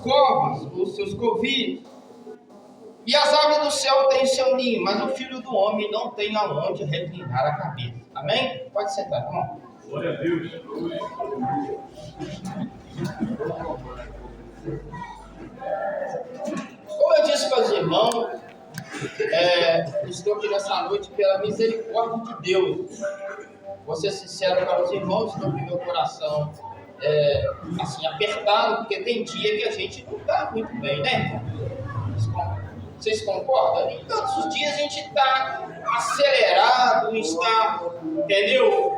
covas, os seus covis, e as aves do céu têm seu ninho, mas o Filho do Homem não tem aonde reclinar a cabeça. Amém? Pode sentar, irmão. Glória a Deus. Como eu disse para os irmãos, estou aqui nessa noite pela misericórdia de Deus. Vou ser sincero para os irmãos, estou com meu coração assim, apertado, porque tem dia que a gente não está muito bem, né? Vocês concordam? Em todos os dias a gente está acelerado, está, entendeu?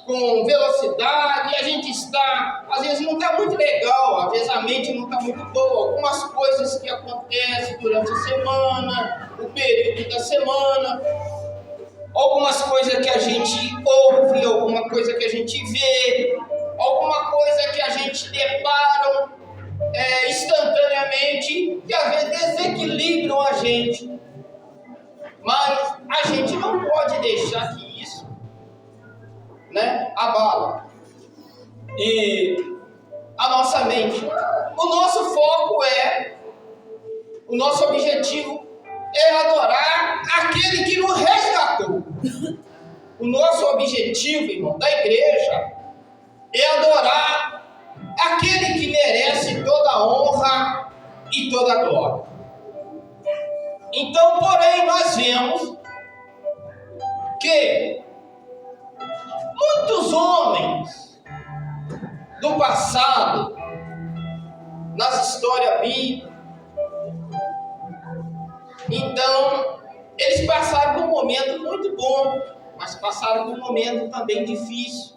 Com velocidade, a gente está, às vezes não está muito legal, às vezes a mente não está muito boa, algumas coisas que acontecem durante a semana, o período da semana, algumas coisas que a gente ouve, alguma coisa que a gente vê, alguma coisa que a gente depara instantaneamente, que às vezes desequilibram a gente, mas a gente não pode deixar que isso abala e a nossa mente. O nosso foco o nosso objetivo é adorar aquele que nos resgatou. O nosso objetivo, irmão, da igreja é adorar aquele que merece toda a honra e toda a glória. Então, porém, nós vemos que muitos homens do passado, nas histórias bíblicas, então, eles passaram por um momento muito bom, mas passaram por um momento também difícil,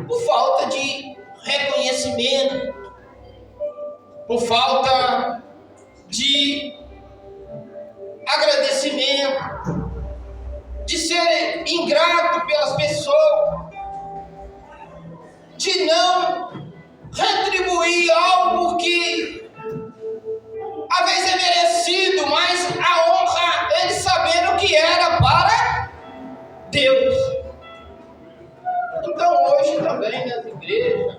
por falta de reconhecimento, por falta de agradecimento, de ser ingrato pelas pessoas, de não retribuir algo que às vezes é merecido, mas a honra eles sabendo que era para Deus. Então hoje também nas igrejas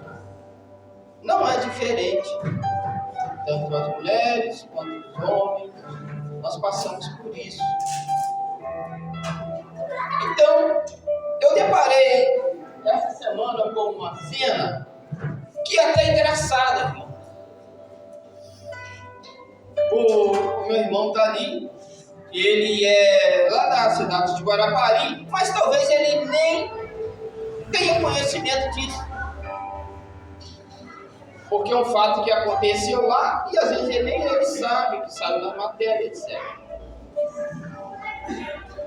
não é diferente, tanto as mulheres quanto os homens, nós passamos por isso. Então, eu deparei essa semana com uma cena que é até engraçada, irmão. O meu irmão está ali, ele é lá da cidade de Guarapari, mas talvez ele nem tenha conhecimento disso. Porque é um fato que aconteceu lá e às vezes ele sabe, que saiu na matéria, etc.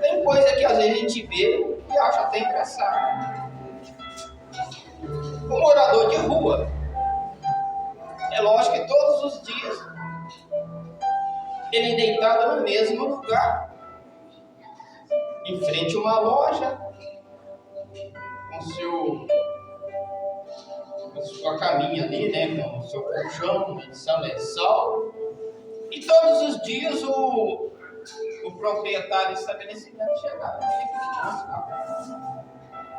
Tem coisa que às vezes a gente vê e acha até engraçado. Um morador de rua, é lógico que todos os dias ele deitado no mesmo lugar, em frente a uma loja, com sua caminha ali, né, com o seu colchão, edição lençol, e todos os dias o proprietário do estabelecimento chegava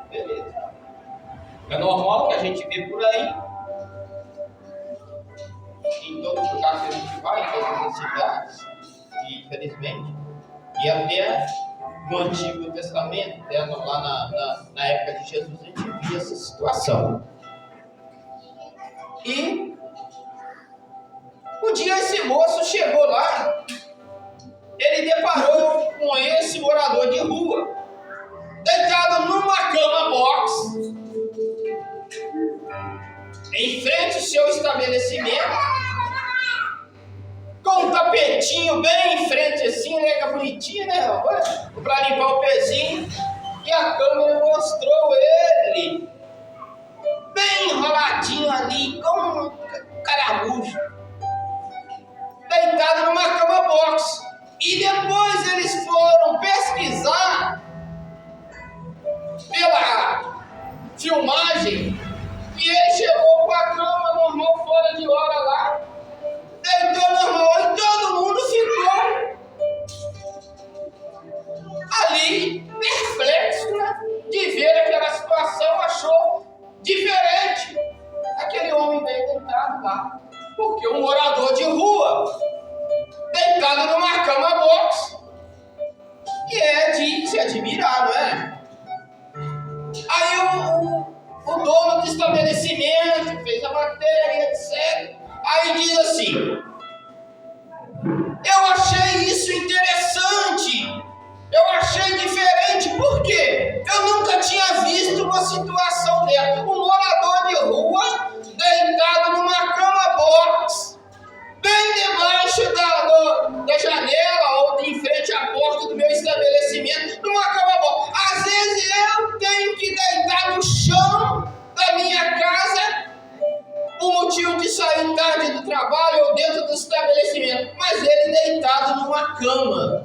e beleza. É normal que a gente vê por aí, em todo lugar que a gente vai, em todas as cidades, e infelizmente, e até no Antigo Testamento, até lá na época de Jesus, a gente via essa situação. E um dia esse moço chegou lá, ele deparou com esse morador de rua, deitado numa cama box, em frente ao seu estabelecimento, com um tapetinho bem em frente assim, né, que é bonitinho, né, para limpar o pezinho, e a câmera mostrou ele bem enroladinho ali, como um caramujo, deitado numa cama box. E depois eles foram pesquisar pela filmagem e ele chegou com a cama normal fora de hora lá, deitou normal e todo mundo ficou ali perplexo, né, de ver aquela situação, achou diferente. Aquele homem acabar. Porque um morador de rua, deitado numa cama box, e é de se admirar, não é? Aí o dono do estabelecimento fez a matéria, etc. Aí diz assim: eu achei isso interessante, eu achei diferente, por quê? Eu nunca tinha visto uma situação dessa. Um morador de rua deitado numa cama box, bem debaixo da janela ou em frente à porta do meu estabelecimento, numa cama box. Às vezes eu tenho que deitar no chão da minha casa por motivo de sair tarde do trabalho ou dentro do estabelecimento, mas ele deitado numa cama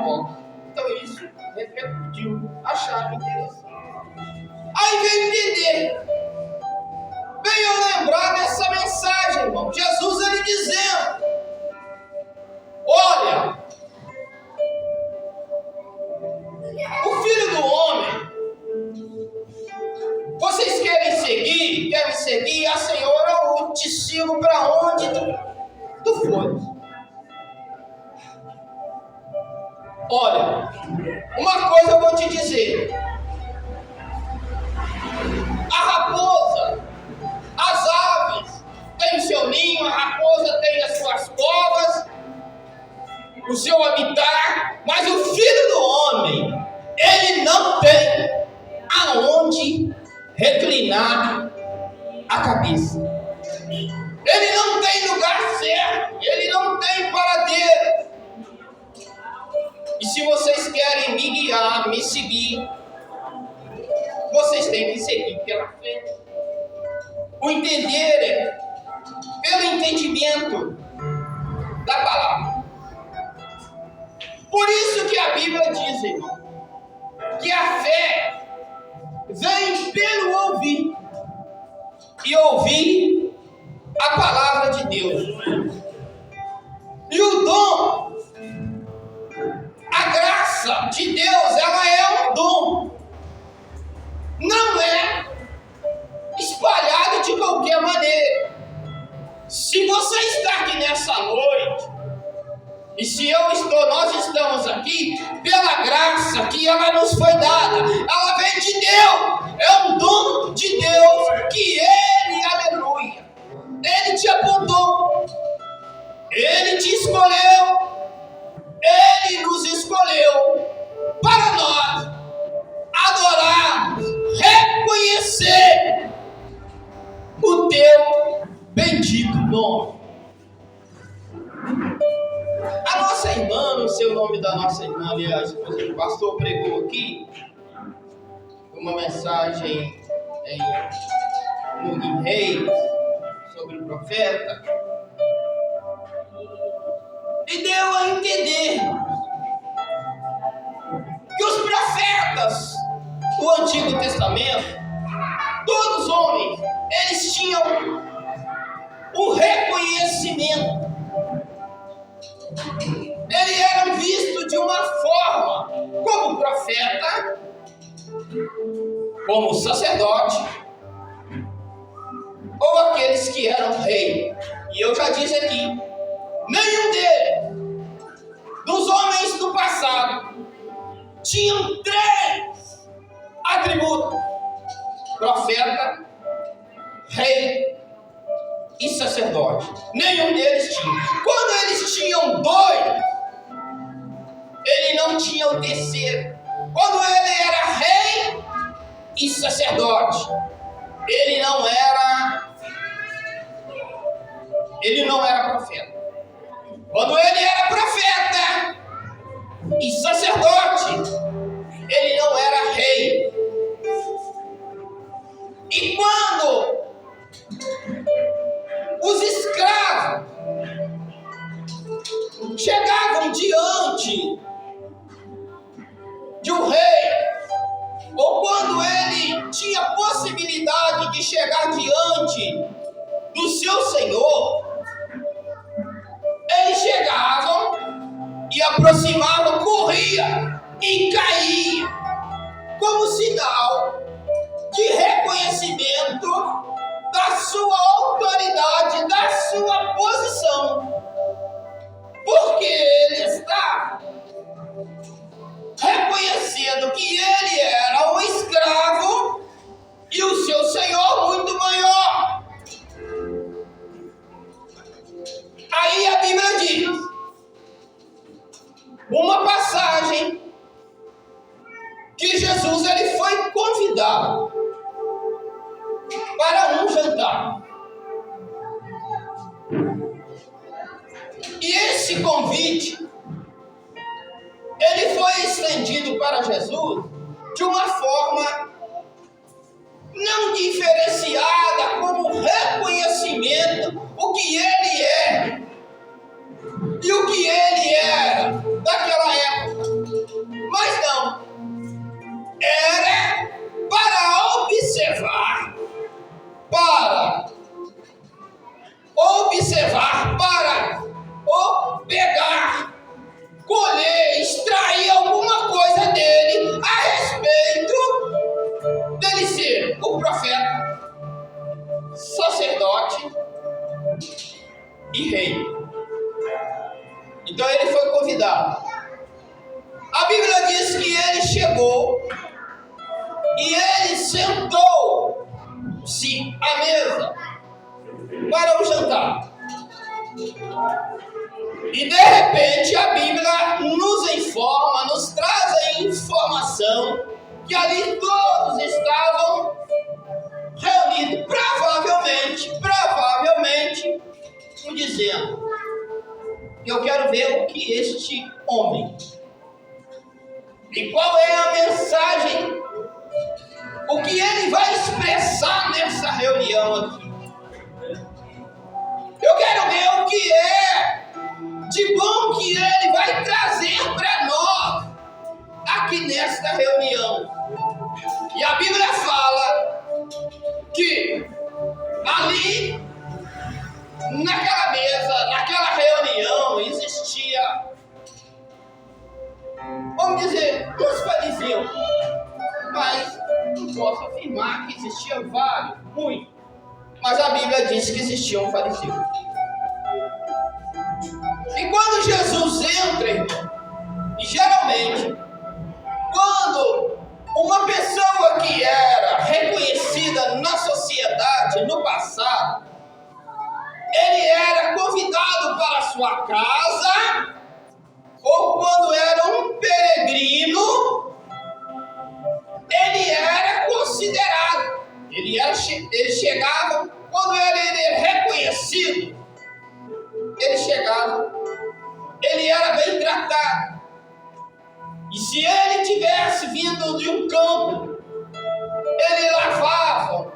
box. Então isso repercutiu, acharam interessante. Aí veio entender, veio lembrar dessa mensagem, irmão. Jesus ele dizendo: olha, o Filho do Homem, vocês querem seguir, a Senhor, eu te sigo para onde tu fores. Olha, uma coisa eu vou te dizer: a raposa, as aves têm o seu ninho, a raposa tem as suas covas, o seu habitat, mas o Filho do Homem, ele não tem aonde reclinar a cabeça. Ele não tem lugar certo, ele não tem paradeiro. E se vocês querem me guiar, me seguir, vocês têm que seguir pela fé. O entender pelo entendimento da palavra. Por isso que a Bíblia diz, irmão, que a fé vem pelo ouvir, e ouvir a palavra de Deus. E o dom, a graça de Deus, ela é um dom, não é espalhado de qualquer maneira. Se você está aqui nessa noite, e se nós estamos aqui pela graça que ela nos foi dada, ela vem de Deus, é um dom de Deus que Ele, aleluia, Ele te apontou, Ele te escolheu, Ele nos escolheu para nós adorarmos, reconhecer o teu bendito nome. A nossa irmã, não sei o nome da nossa irmã, aliás, o pastor pregou aqui uma mensagem em Reis sobre o profeta, e deu a entender que os profetas do Antigo Testamento, todos os homens, eles tinham um reconhecimento. Eles eram vistos de uma forma, como profeta, como sacerdote, ou aqueles que eram rei. E eu já disse aqui, nenhum deles, dos homens do passado, tinham 3 atributos: profeta, rei e sacerdote. Nenhum deles tinha. Quando eles tinham 2, ele não tinha o terceiro. Quando ele era rei e sacerdote, ele não era profeta. Quando ele era profeta e sacerdote, ele não era rei. E quando os escravos chegavam diante de um rei, ou quando ele tinha possibilidade de chegar diante do seu senhor, eles chegavam e aproximavam, corria e caía, como sinal de reconhecimento da sua autoridade Porque ele está reconhecendo que ele era um escravo e o seu senhor muito maior. Aí a Bíblia diz, uma passagem, que Jesus ele foi convidado para um jantar. E esse convite, ele foi estendido para Jesus de uma forma não diferenciada, como reconhecimento o que ele é e o que ele era daquela época. Mas não, era para observar, para pegar, colher, extrair alguma coisa dele a respeito dele ser o profeta, sacerdote e rei. Então ele foi convidado. A Bíblia diz que ele chegou e ele sentou-se à mesa para o jantar. E de repente a Bíblia nos informa, nos traz a informação que ali todos estavam reunidos, provavelmente, dizendo: eu quero ver o que este homem, e qual é a mensagem, o que ele vai expressar nessa reunião aqui. Eu quero ver o que é de bom que ele vai trazer para nós aqui nesta reunião. E a Bíblia fala que ali, naquela mesa, naquela reunião, existia, vamos dizer, uns fariseus, mas não posso afirmar que existiam vários, muitos, mas a Bíblia diz que existiam fariseus. E quando Jesus entra, irmão, e geralmente, quando uma pessoa que era reconhecida na sociedade no passado, ele era convidado para a sua casa, ou quando era um peregrino, ele era considerado, ele chegava, quando ele era reconhecido, ele chegava, ele era bem tratado. E se ele tivesse vindo de um campo, ele dava água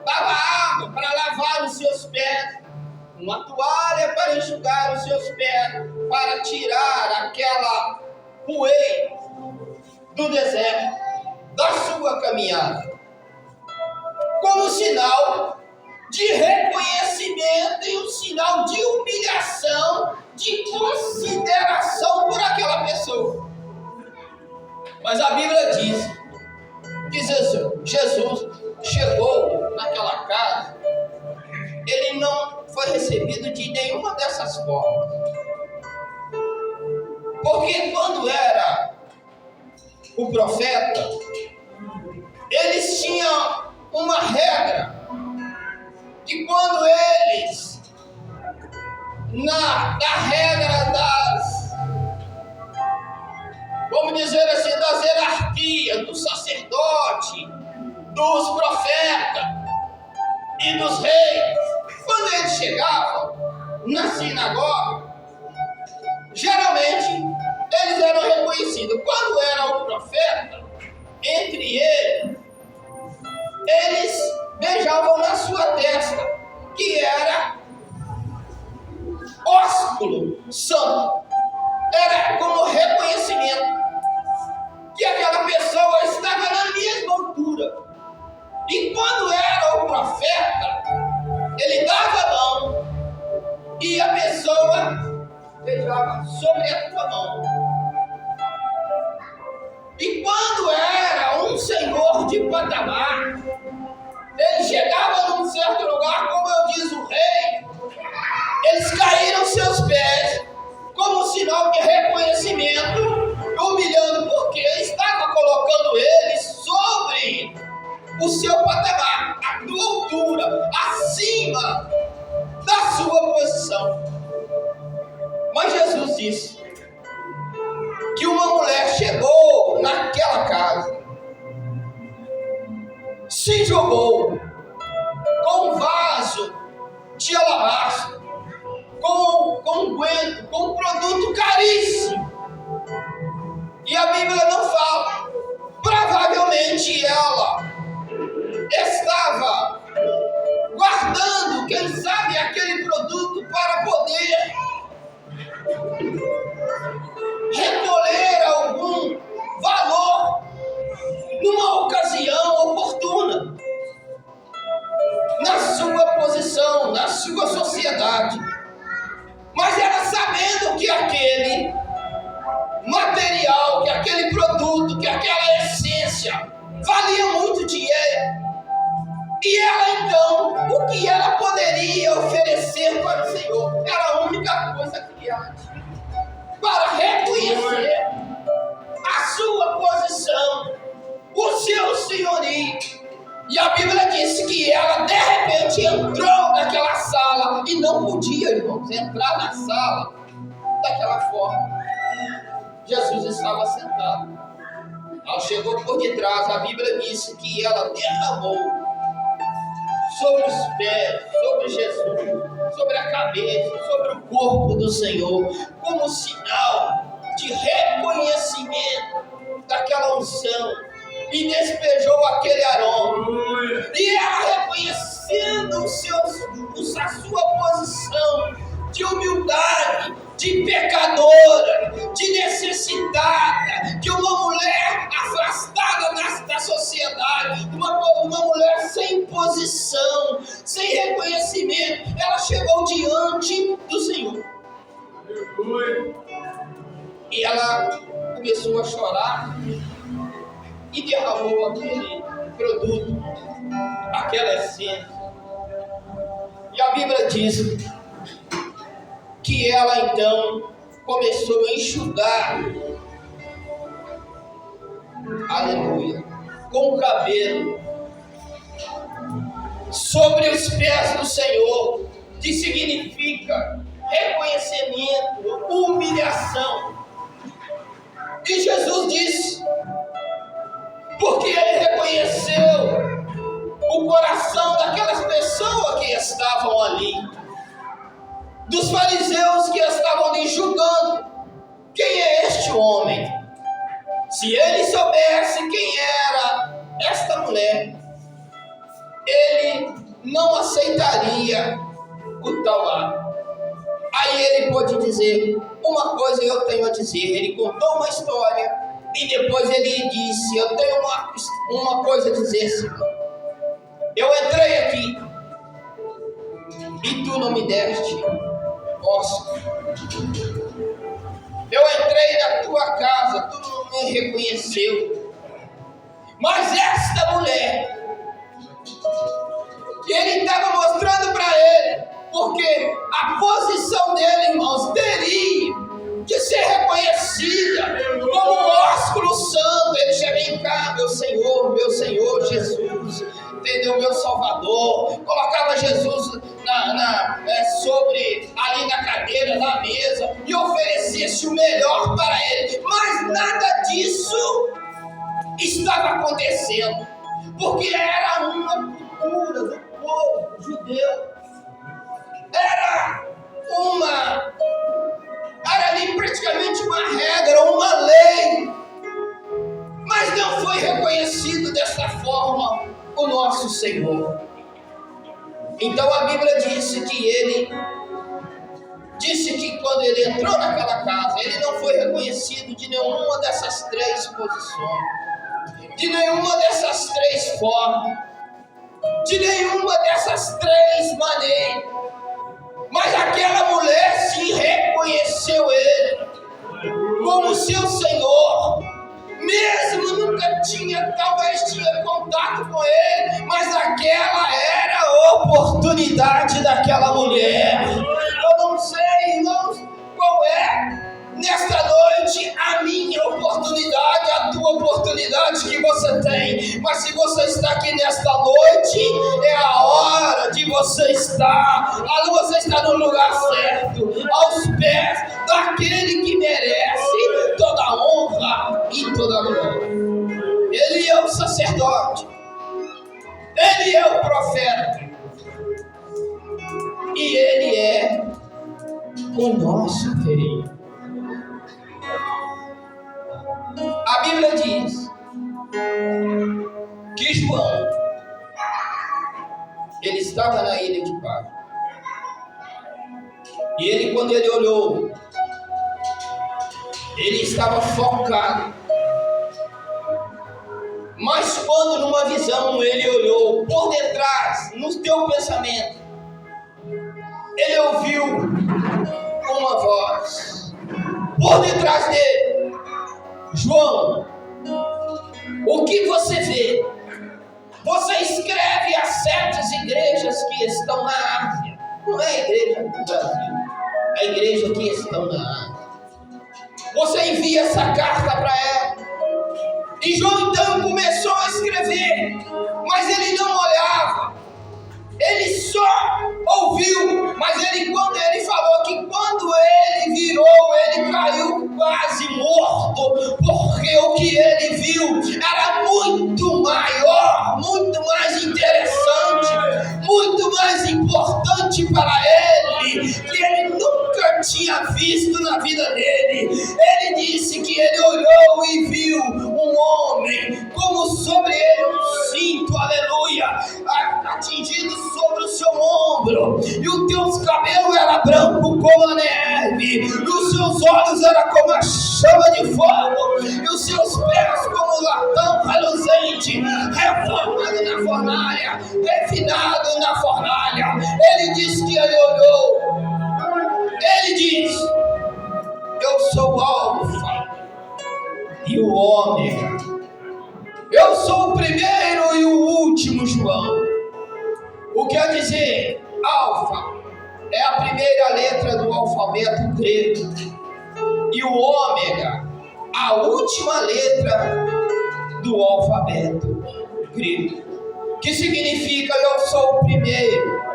para lavar os seus pés, uma toalha para enxugar os seus pés, para tirar aquela poeira do deserto, da sua caminhada, como sinal de reconhecimento e um sinal de humilhação, de consideração por aquela pessoa. Mas a Bíblia diz que Jesus chegou naquela casa, ele não foi recebido de nenhuma dessas formas. Porque quando era o profeta, eles tinham uma regra, que quando eles, na regra vamos dizer assim, das hierarquias, do sacerdote, dos profetas e dos reis, quando eles chegavam na sinagoga, geralmente eles eram reconhecidos. Quando era o profeta, entre eles beijavam na sua testa, que era ósculo santo. Era como reconhecimento que aquela pessoa estava na mesma altura. E quando era o profeta, ele dava a mão e a pessoa beijava sobre a sua mão. E quando era um senhor de patamar, ele chegava num certo lugar, como eu diz o rei, eles caíram seus pés, como sinal de reconhecimento acima da sua posição. Mas Jesus disse que uma mulher chegou naquela casa, se jogou com um vaso de alabastro, com unguento, com um produto caríssimo. E a Bíblia não fala. Provavelmente ela estava guardando, quem sabe, aquele produto para poder recolher algum valor numa ocasião oportuna, na sua posição, na sua sociedade. Mas ela, sabendo que aquele material, que aquele produto, que aquela essência valia muito dinheiro, e ela então, o que ela poderia oferecer para o Senhor era a única coisa que ela tinha para reconhecer a sua posição, o seu senhorio. E a Bíblia disse que ela de repente entrou naquela sala, e não podia, irmãos, entrar na sala daquela forma. Jesus estava sentado. Ela chegou por detrás. A Bíblia disse que ela derramou sobre os pés, sobre Jesus, sobre a cabeça, sobre o corpo do Senhor, como sinal de reconhecimento daquela unção, e despejou aquele aroma. E ela, reconhecendo a sua posição de humildade, de pecadora, de necessitada, de uma mulher afastada da sociedade, uma mulher sem posição, sem reconhecimento, ela chegou diante do Senhor. E ela começou a chorar e derramou aquele produto, aquela essência. E a Bíblia diz que ela então começou a enxugar, aleluia, com o cabelo sobre os pés do Senhor, que significa reconhecimento, humilhação. E Jesus disse, porque ele reconheceu o coração daquelas pessoas que estavam ali, dos fariseus que estavam ali julgando: quem é este homem? Se ele soubesse quem era esta mulher, ele não aceitaria o tal ato. Aí ele pôde dizer: uma coisa eu tenho a dizer. Ele contou uma história e depois ele disse: eu tenho uma coisa a dizer, Senhor. Eu entrei aqui e tu não me deste ósculo. Eu entrei na tua casa, tu não me reconheceu. Mas esta mulher, ele estava mostrando para ele, porque a posição dele, irmãos, teria que ser reconhecida como um ósculo santo. Ele já: vem cá, meu Senhor Jesus, entendeu? Meu Salvador. Colocava Jesus ali na cadeira, na mesa, e oferecesse o melhor para ele. Mas nada disso estava acontecendo, porque era uma cultura do povo judeu. Era ali praticamente uma regra, uma lei, mas não foi reconhecido dessa forma o nosso Senhor. Então a Bíblia disse que quando ele entrou naquela casa, ele não foi reconhecido de nenhuma dessas três posições, de nenhuma dessas três formas, de nenhuma dessas três maneiras. Mas aquela mulher sim reconheceu ele como seu Senhor, mesmo nunca talvez tinha contato com ele, mas aquela era a oportunidade daquela mulher. Eu não sei, irmãos, qual é nesta noite, a minha oportunidade, a tua oportunidade que você tem. Mas se você está aqui nesta noite, é a hora de você estar no lugar certo, aos pés daquele que merece toda a honra e toda a glória. Ele é o sacerdote, ele é o profeta, e ele é o nosso rei. A Bíblia diz que João, ele estava na ilha de Patmos. E ele, quando ele olhou, ele estava focado. Mas quando numa visão ele olhou por detrás, no teu pensamento, ele ouviu uma voz por detrás dele: João, o que você vê? Você escreve às 7 igrejas que estão na Ásia. Não é a igreja do Brasil, é a igreja que estão na Ásia. Você envia essa carta para ela. E João então começou a escrever, mas ele não olhava, ele só ouviu. Mas quando ele falou que quando ele virou, ele caiu quase morto, porque o que ele viu era muito maior, muito mais interessante, muito mais importante para ele, que ele nunca tinha visto na vida dele. Ele disse que ele olhou e viu um homem, como sobre ele um cinto, aleluia, atingido sobre o seu ombro, e os teus cabelos eram brancos como a neve, e os seus olhos eram como a chama de fogo, e os seus pés como latão reluzente, reformado na fornalha, refinado na fornalha. Ele diz que ele olhou, ele diz: eu sou o Alfa e o Ômega, eu sou o primeiro e o último. João, o que quer dizer? Alfa é a primeira letra do alfabeto grego, e o Ômega, a última letra do alfabeto grego, que significa eu sou o primeiro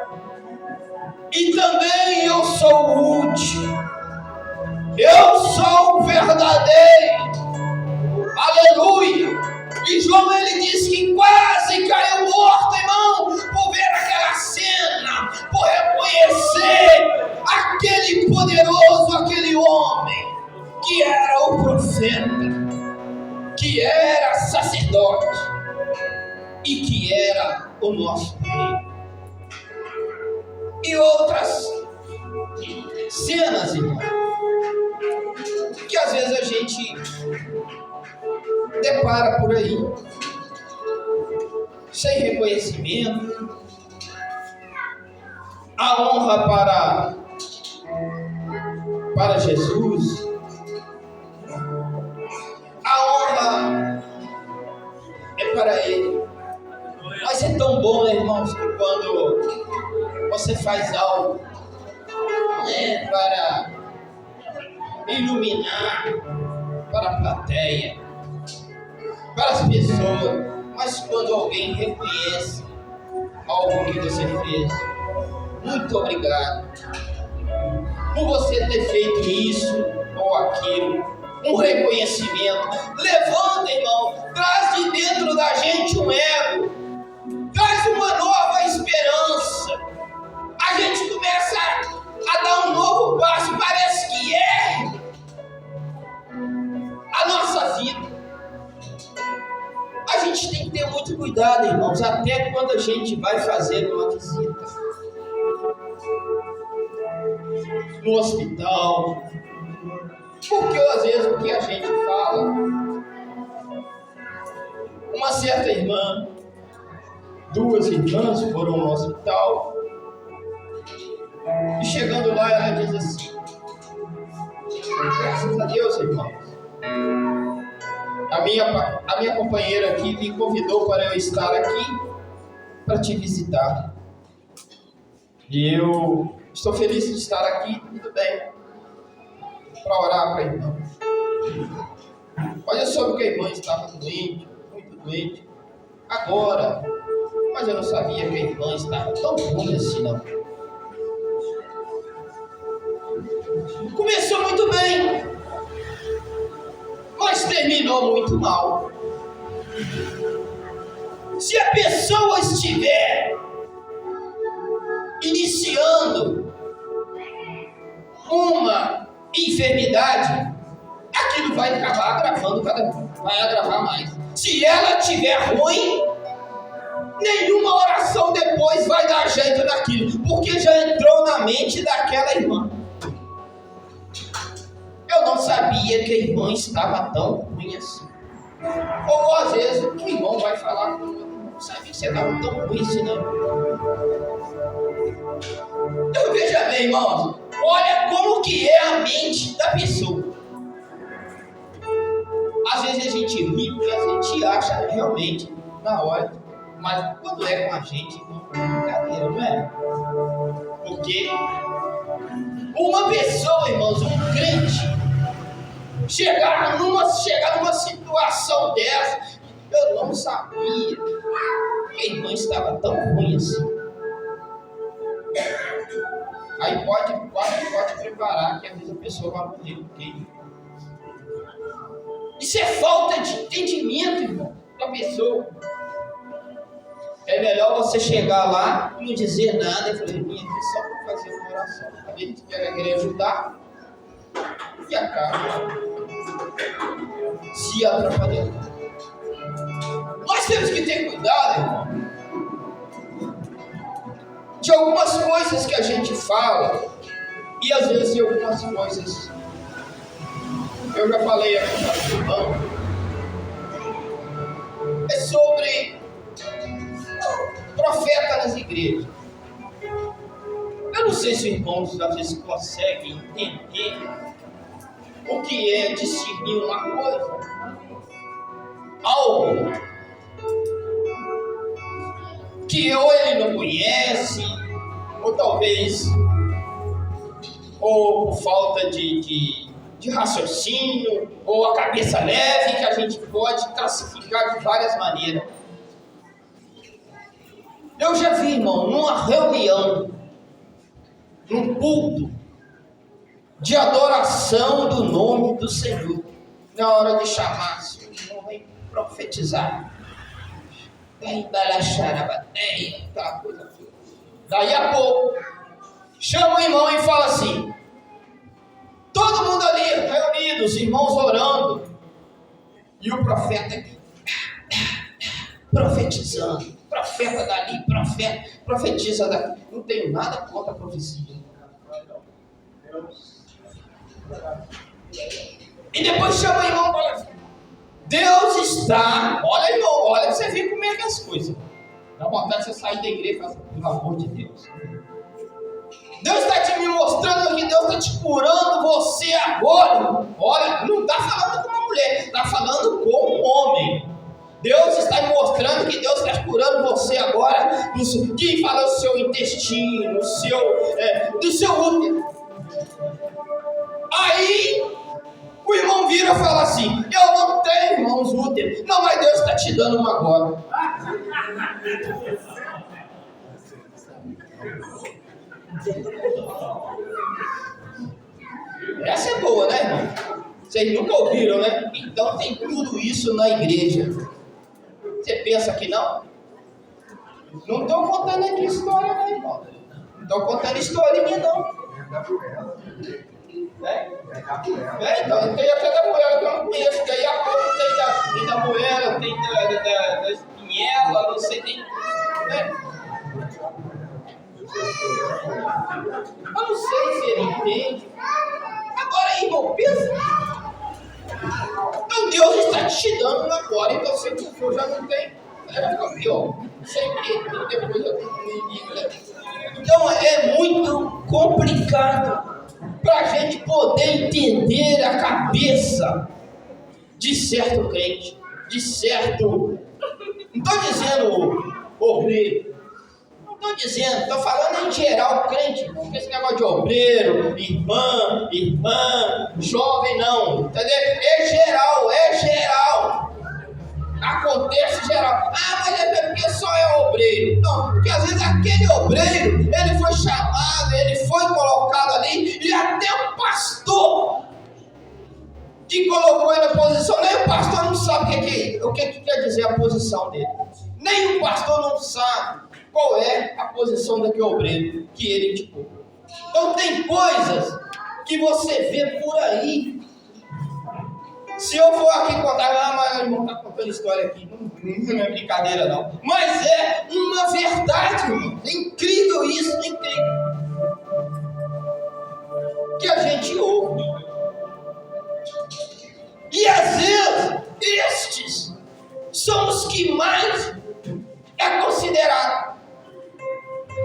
e também eu sou o último. Eu sou o verdadeiro. Aleluia. E João, ele diz que quase caiu morto, irmão, por ver aquela cena, por reconhecer aquele poderoso, aquele homem que era o profeta, que era sacerdote e que era o nosso rei. E outras cenas, irmão, que às vezes a gente depara por aí, sem reconhecimento, a honra para Jesus, a honra é para Ele. Mas é tão bom, né, irmãos, que quando você faz algo, não é para iluminar para a plateia, para as pessoas, mas quando alguém reconhece algo que você fez, muito obrigado por você ter feito isso ou aquilo, um reconhecimento. Levanta, irmão, traz de dentro da gente um ego, traz uma nova esperança. A gente começa a dar um novo passo, parece que é a nossa vida. A gente tem que ter muito cuidado, irmãos, até quando a gente vai fazer uma visita no hospital, porque às vezes o que a gente fala, uma certa irmã, 2 irmãs foram no hospital, e chegando lá ela diz assim: graças a Deus, irmãos, a minha companheira aqui me convidou para eu estar aqui para te visitar, e eu estou feliz de estar aqui, tudo bem. para orar para a irmã. Olha, soube que a irmã estava doente, muito doente, agora, mas eu não sabia que a irmã estava tão ruim assim, não. Começou muito bem, mas terminou muito mal. Se a pessoa estiver iniciando uma enfermidade, aquilo vai acabar agravando vai agravar mais. Se ela estiver ruim, nenhuma oração depois vai dar jeito naquilo, porque já entrou na mente daquela irmã. Eu não sabia que a irmã estava tão ruim assim. Ou às vezes o irmão vai falar com o não sabia que você estava tão ruim assim, não. Então veja bem, irmãos, olha como que é a mente da pessoa. Às vezes a gente ri porque a gente acha realmente na hora, mas quando é com a gente, não é brincadeira, não é? Porque uma pessoa, irmãos, um crente, chegar numa situação dessa, eu não sabia que a irmã estava tão ruim assim. Aí pode preparar que às vezes a pessoa vai morrer, porque isso é falta de entendimento, irmão, da pessoa. É melhor você chegar lá e não dizer nada. Eu falei, vim aqui só para fazer uma oração. Acabei de querer ajudar e acaba se atrapalhando. Nós temos que ter cuidado, irmão, de algumas coisas que a gente fala, e às vezes de algumas coisas. Eu já falei aqui para o irmão, é sobre profeta nas igrejas. Eu não sei se os irmãos às vezes conseguem entender o que é discernir uma coisa, algo que ou ele não conhece, ou talvez ou por falta de raciocínio, ou a cabeça leve, que a gente pode classificar de várias maneiras. Eu já vi, irmão, numa reunião, num culto de adoração do nome do Senhor, na hora de chamar, o irmão vem profetizar, vem balachar a bateria, aquela coisa toda. Daí a pouco, chama o irmão e fala assim, todo mundo ali reunido, os irmãos orando, e o profeta aqui, profetizando, profeta dali, profetiza daqui. Não tenho nada contra a profecia. E depois chama o irmão e fala assim, Deus está, olha irmão, olha pra você ver como é que é as coisas. Dá vontade de você sair da igreja e falar assim, pelo amor de Deus. Deus está te me mostrando que Deus está te curando você agora. Olha, não está falando com uma mulher, está falando com um homem. Deus está me mostrando que Deus está curando você agora. Quem fala do seu intestino, do seu útero. Aí o irmão vira e fala assim, eu não tenho irmãos úteros. Não, mas Deus está te dando uma agora. Essa é boa, né, irmão? Vocês nunca ouviram, né? Então tem tudo isso na igreja. Você pensa que não? Não estou contando aqui história, né, irmão? Não estou contando historinha, não. Então, tem até da moela que eu não conheço. Daí a pouco tem da moela, tem da espinhela, não sei, tem. Né? Eu não sei se ele entende. Agora, irmão, pensa. Então Deus está te dando agora, então se tu já não tem, já fica pior. Sempre, depois eu tenho. Então é muito complicado para a gente poder entender a cabeça de certo crente, de certo. Não estou dizendo obreiro, Estou dizendo, estou falando em geral, crente, porque esse negócio de obreiro, irmã, jovem, não, entendeu? É geral. Acontece geral. Mas é porque só é obreiro. Não, porque às vezes aquele obreiro, ele foi chamado, ele foi colocado ali, e até o pastor que colocou ele na posição, nem o pastor não sabe o que quer dizer a posição dele. Nem o pastor não sabe qual é a posição daquele obreiro que ele indicou. Então tem coisas que você vê por aí. Se eu for aqui contar, mas o irmão está contando história aqui, não é brincadeira não. Mas é uma verdade, irmão. É incrível isso, incrível. Que a gente ouve. E às vezes, estes são os que mais é considerado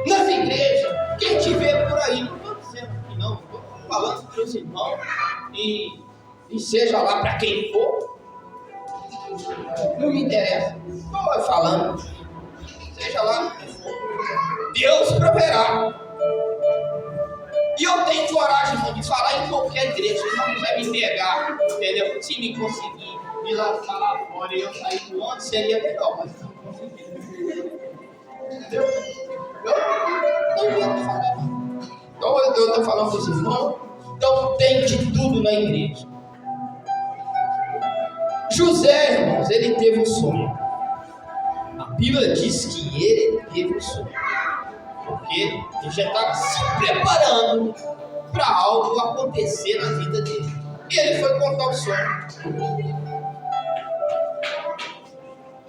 nas igrejas. Quem te vê por aí, não estou dizendo que não, estou falando para os irmãos e seja lá para quem for, não me interessa, estou falando, seja lá, Deus proverá. E eu tenho coragem de falar em qualquer igreja, se não quiser me pegar, entendeu? Se me conseguir me lançar lá fora e eu sair do onde, seria melhor, mas se não conseguir, entendeu? Eu não ia falar. Então eu estou falando para os irmãos, então tem de tudo na igreja. José, irmãos, ele teve um sonho. A Bíblia diz que ele teve um sonho, porque ele já estava se preparando para algo acontecer na vida dele. E ele foi contar o sonho.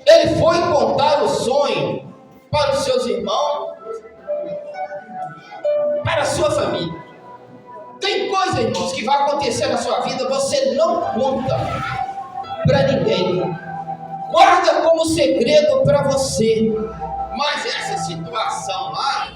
Ele foi contar o sonho para os seus irmãos, para a sua família. Tem coisa, irmãos, que vai acontecer na sua vida, você não conta para ninguém, guarda como segredo para você. Mas essa situação lá,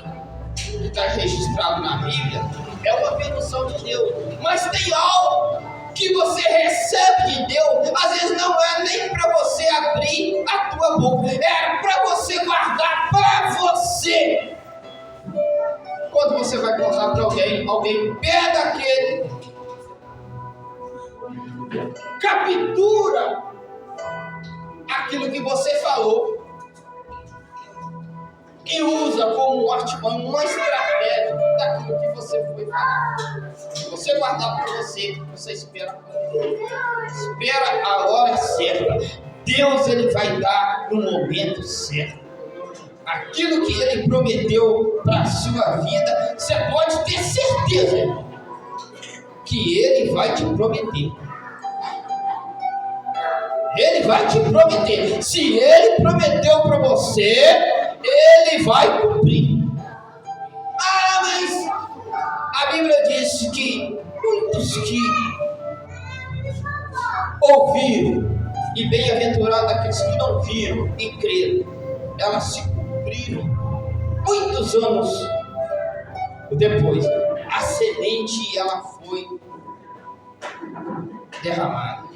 que está registrado na Bíblia, é uma permissão de Deus. Mas tem algo que você recebe de Deus, às vezes não é nem para você abrir a tua boca, é para você guardar para você. Quando você vai contar para alguém pega aquele, captura aquilo que você falou e usa como uma estratégia daquilo que você foi falar. Se você guardar para você espera a hora certa. Deus, ele vai dar no momento certo. Aquilo que ele prometeu para a sua vida, você pode ter certeza, irmão, que ele vai te prometer. Ele vai te prometer. Se ele prometeu para você, ele vai cumprir. Mas a Bíblia diz que muitos que ouviram, e bem-aventurados aqueles que não viram e creram, elas se cumpriram. Muitos anos depois, a semente ela foi derramada.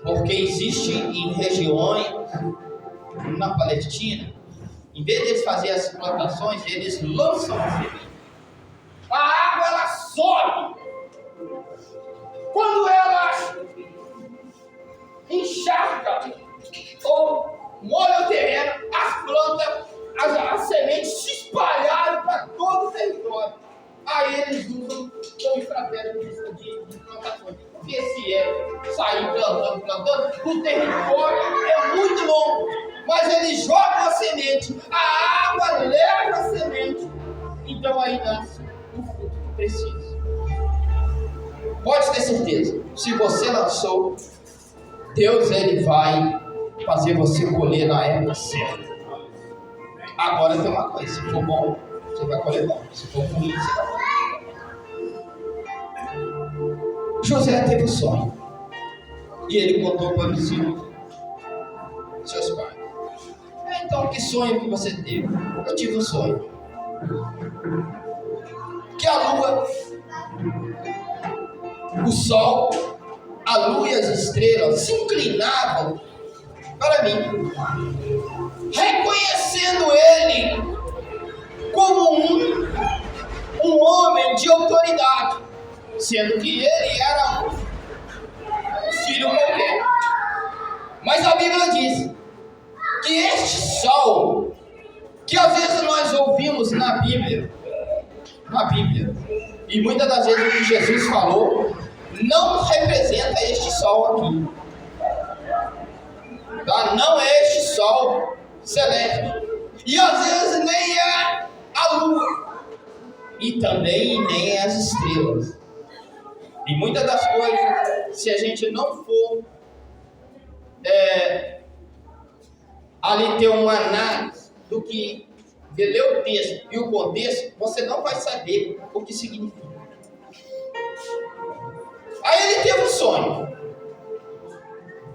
Porque existe em regiões na Palestina, em vez de eles fazerem as plantações, eles lançam a semente. A água ela sobe. Quando ela encharca ou molha o terreno, as plantas, as sementes se espalharam para todo o território. Aí eles usam como estratégia de plantações. Porque se sair plantando, o território é muito longo. Mas eles jogam a semente, a água leva a semente. Então aí nasce o fruto que precisa. Pode ter certeza, se você lançou, Deus ele vai fazer você colher na época certa. Agora tem uma coisa, se for bom, você vai colher bom. Se for ruim, você vai colher. José teve um sonho. E ele contou para os seus pais. Então, que sonho que você teve? Eu tive um sonho. Que a lua, o sol, a lua e as estrelas se inclinavam para mim. reconhecendo ele como um homem de autoridade, sendo que ele era um filho qualquer. Mas a Bíblia diz que este sol, que às vezes nós ouvimos na Bíblia, e muitas das vezes o que Jesus falou, não representa este sol aqui. Tá? Não é este sol celeste. E às vezes nem é a lua. E também nem as estrelas. E muitas das coisas, se a gente não for ali ter uma análise do que ler o texto e o contexto, você não vai saber o que significa. Aí ele teve um sonho.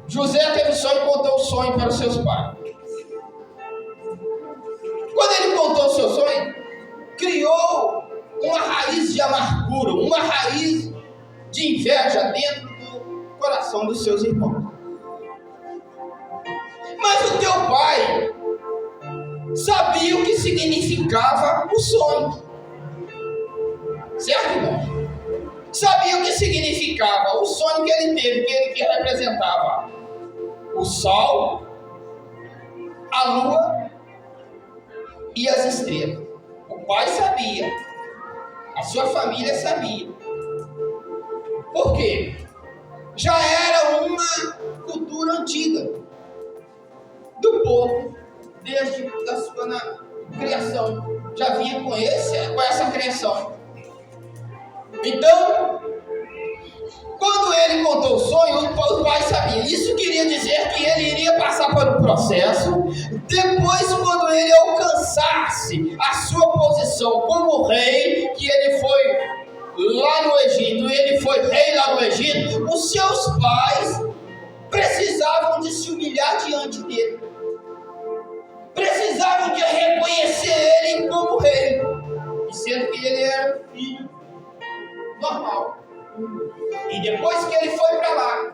José teve um sonho e contou o sonho para os seus pais. Quando ele contou o seu sonho, criou uma raiz de amargura, uma raiz de inveja dentro do coração dos seus irmãos. Mas o teu pai sabia o que significava o sonho. Certo, irmão? Sabia o que significava o sonho que ele teve, que representava o sol, a lua e as estrelas. O pai sabia, a sua família sabia. Por quê? Já era uma cultura antiga do povo, desde a sua criação. Já vinha com essa criação. Então, quando ele contou o sonho, o pai sabia. Isso queria dizer que ele iria passar por um processo. Depois, quando ele alcançasse a sua posição como rei, que ele foi lá no Egito, ele foi rei lá no Egito, os seus pais precisavam de se humilhar diante dele. Precisavam de reconhecer ele como rei. E sendo que ele era filho normal. E depois que ele foi para lá,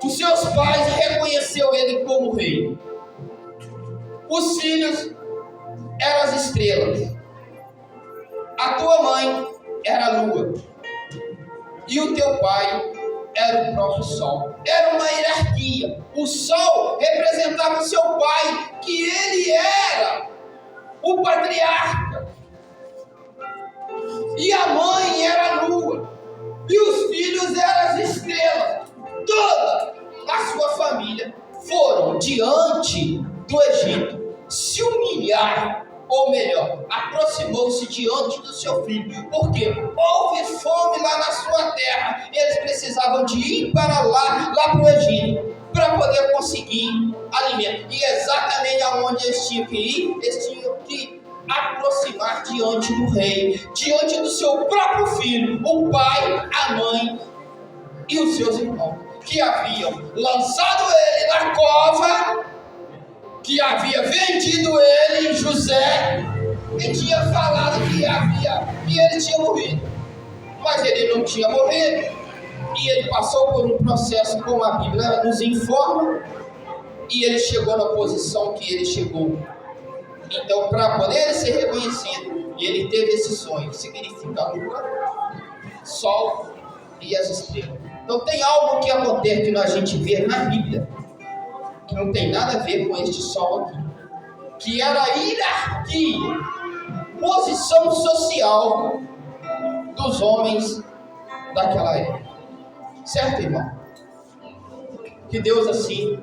os seus pais reconheceu ele como rei. Os filhos eram as estrelas. A tua mãe era a lua. E o teu pai era o próprio sol. Era uma hierarquia. O sol representava o seu pai, que ele era o patriarca. E a mãe era a lua. E os filhos eram as estrelas. Toda a sua família foram diante do Egito se humilhar, ou melhor, aproximou-se diante do seu filho, porque houve fome lá na sua terra. Eles precisavam de ir para lá para o Egito, para poder conseguir alimento. E exatamente aonde eles tinham que ir, eles tinham que aproximar diante do rei, diante do seu próprio filho, o pai, a mãe e os seus irmãos, que haviam lançado ele na cova, que havia vendido ele, José, e tinha falado que ele tinha morrido. Mas ele não tinha morrido, e ele passou por um processo, como a Bíblia nos informa, e ele chegou na posição que ele chegou. Então, para poder ser reconhecido, ele teve esse sonho, que significa a lua, sol e as estrelas. Então, tem algo que acontece, que a gente vê na Bíblia, que não tem nada a ver com este sol aqui, que era a hierarquia, posição social dos homens daquela época. Certo, irmão? Que Deus assim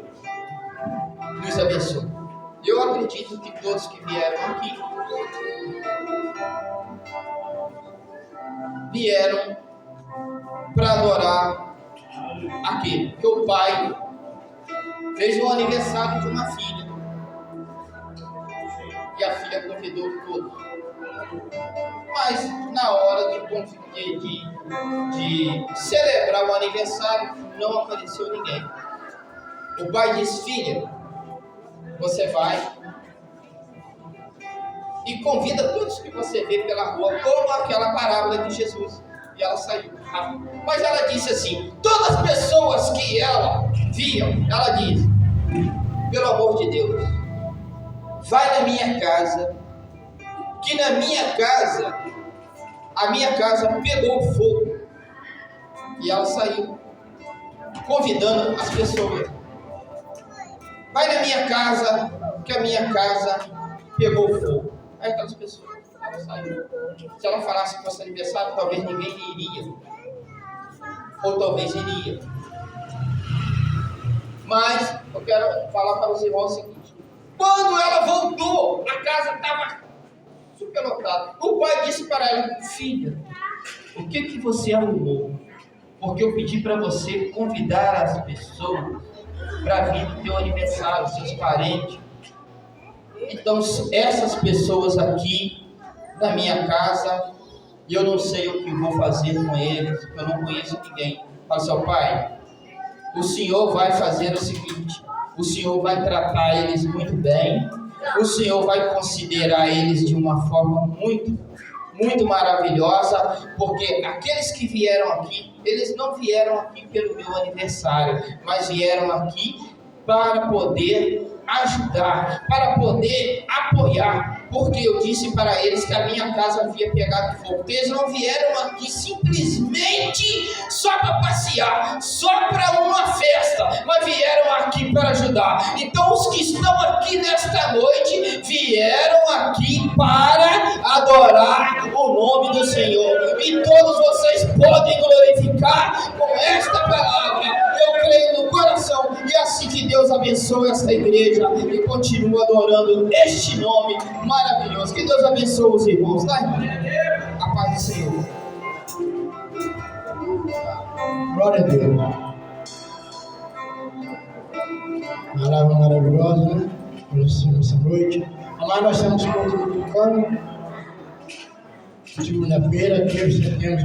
nos abençoe. Eu acredito que todos que vieram aqui vieram para adorar aquele que o pai fez o aniversário de uma filha e a filha convidou todos. Mas na hora de celebrar o aniversário, não apareceu ninguém. O pai disse: filha, você vai e convida todos que você vê pela rua, como aquela parábola de Jesus. E ela saiu. Mas ela disse assim: todas as pessoas que ela via, ela disse: pelo amor de Deus, vai na minha casa, que na minha casa, a minha casa pegou fogo. E ela saiu, convidando as pessoas. Vai na minha casa, que a minha casa pegou fogo. Aí aquelas pessoas, ela saiu. Se ela falasse que fosse aniversário, talvez ninguém iria. Ou talvez iria. Mas eu quero falar para os irmãos o seguinte: quando ela voltou, a casa estava superlotada. O pai disse para ela: filha, o que você arrumou? Porque eu pedi para você convidar as pessoas para vir no teu aniversário, seus parentes. Então, essas pessoas aqui na minha casa, eu não sei o que vou fazer com eles, eu não conheço ninguém. Fala, seu pai, o senhor vai fazer o seguinte: o senhor vai tratar eles muito bem, o senhor vai considerar eles de uma forma muito maravilhosa, porque aqueles que vieram aqui, eles não vieram aqui pelo meu aniversário, mas vieram aqui para poder ajudar, para poder apoiar, porque eu disse para eles que a minha casa havia pegado fogo. Eles não vieram aqui simplesmente só para passear, só para uma festa, mas vieram aqui para ajudar. Então os que estão aqui nesta noite vieram aqui para adorar o nome do Senhor, e todos vocês podem glorificar com esta palavra. Eu creio no coração, e assim que Deus abençoe esta igreja e continua adorando este nome maravilhoso. Que Deus abençoe os irmãos, tá, irmão? A paz do Senhor. Glória a Deus. Palavra maravilhosa, né? Essa noite. Amado, nós estamos multiplicando. Segunda-feira, 3 de setembro.